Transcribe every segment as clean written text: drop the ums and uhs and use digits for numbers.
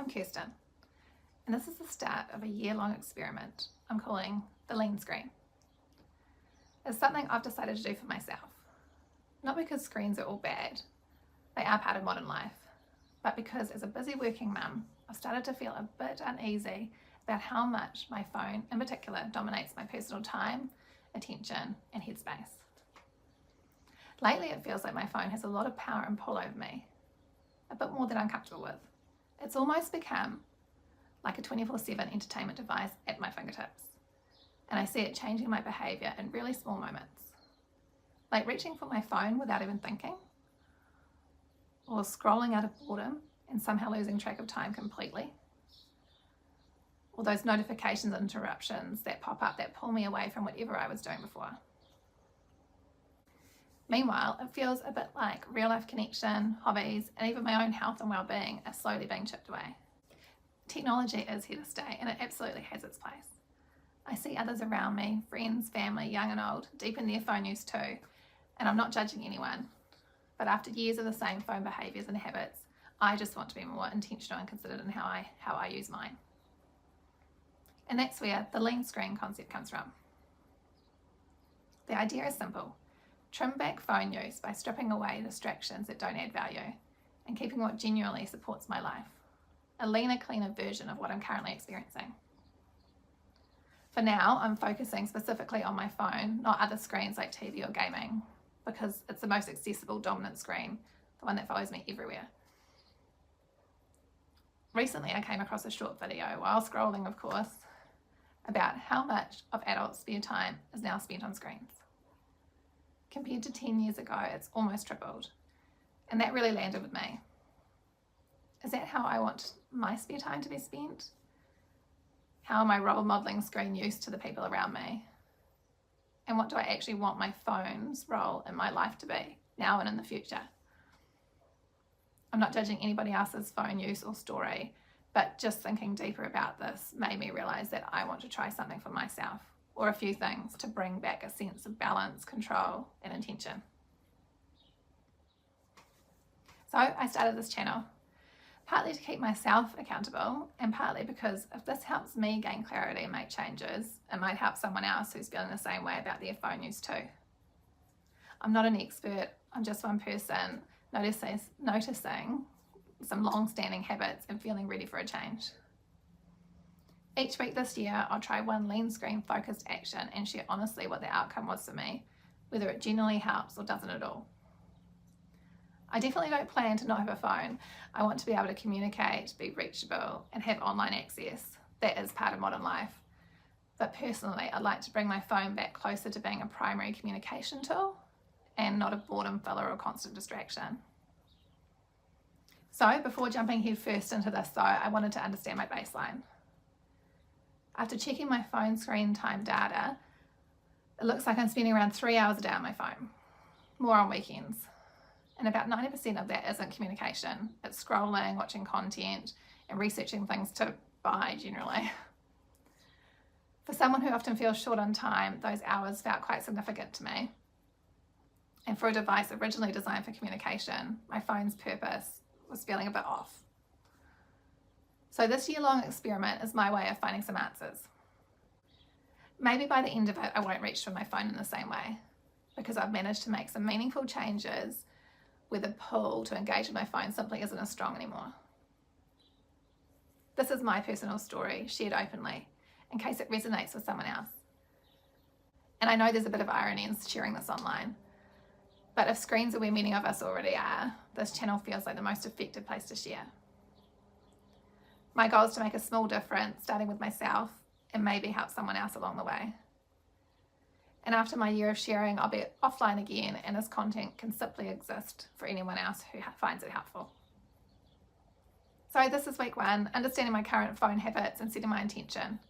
I'm Kirsten, and this is the start of a year-long experiment I'm calling the lean screen. It's something I've decided to do for myself, not because screens are all bad, they are part of modern life, but because as a busy working mum, I've started to feel a bit uneasy about how much my phone in particular dominates my personal time, attention, and headspace. Lately it feels like my phone has a lot of power and pull over me, a bit more than I'm comfortable with. It's almost become like a 24/7 entertainment device at my fingertips, and I see it changing my behaviour in really small moments, like reaching for my phone without even thinking, or scrolling out of boredom and somehow losing track of time completely, or those notifications and interruptions that pop up that pull me away from whatever I was doing before. Meanwhile, it feels a bit like real life connection, hobbies, and even my own health and well-being are slowly being chipped away. Technology is here to stay, and it absolutely has its place. I see others around me, friends, family, young and old, deep in their phone use too, and I'm not judging anyone. But after years of the same phone behaviours and habits, I just want to be more intentional and considered in how I use mine. And that's where the lean screen concept comes from. The idea is simple. Trim back phone use by stripping away distractions that don't add value and keeping what genuinely supports my life. A leaner, cleaner version of what I'm currently experiencing. For now, I'm focusing specifically on my phone, not other screens like TV or gaming, because it's the most accessible dominant screen, the one that follows me everywhere. Recently, I came across a short video, while scrolling of course, about how much of adults' spare time is now spent on screens. Compared to 10 years ago, it's almost tripled. And that really landed with me. Is that how I want my spare time to be spent? How am I role modelling screen use to the people around me? And what do I actually want my phone's role in my life to be, now and in the future? I'm not judging anybody else's phone use or story, but just thinking deeper about this made me realise that I want to try something for myself, or a few things to bring back a sense of balance, control, and intention. So I started this channel, partly to keep myself accountable, and partly because if this helps me gain clarity and make changes, it might help someone else who's feeling the same way about their phone use too. I'm not an expert, I'm just one person noticing some long-standing habits and feeling ready for a change. Each week this year, I'll try one lean screen focused action and share honestly what the outcome was for me, whether it genuinely helps or doesn't at all. I definitely don't plan to not have a phone. I want to be able to communicate, be reachable, and have online access. That is part of modern life. But personally, I'd like to bring my phone back closer to being a primary communication tool and not a boredom filler or constant distraction. So before jumping head first into this though, I wanted to understand my baseline. After checking my phone screen time data, it looks like I'm spending around 3 hours a day on my phone, more on weekends. And about 90% of that isn't communication. It's scrolling, watching content, and researching things to buy generally. For someone who often feels short on time, those hours felt quite significant to me. And for a device originally designed for communication, my phone's purpose was feeling a bit off. So this year-long experiment is my way of finding some answers. Maybe by the end of it, I won't reach for my phone in the same way, because I've managed to make some meaningful changes where the pull to engage with my phone simply isn't as strong anymore. This is my personal story, shared openly, in case it resonates with someone else. And I know there's a bit of irony in sharing this online, but if screens are where many of us already are, this channel feels like the most effective place to share. My goal is to make a small difference, starting with myself, and maybe help someone else along the way. And after my year of sharing, I'll be offline again, and this content can simply exist for anyone else who finds it helpful. So this is week 1, understanding my current phone habits and setting my intention.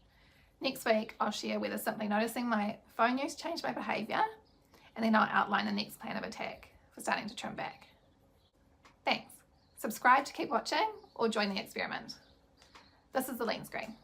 Next week, I'll share whether simply noticing my phone use changed my behaviour, and then I'll outline the next plan of attack for starting to trim back. Thanks. Subscribe to keep watching or join the experiment. This is the lean screen.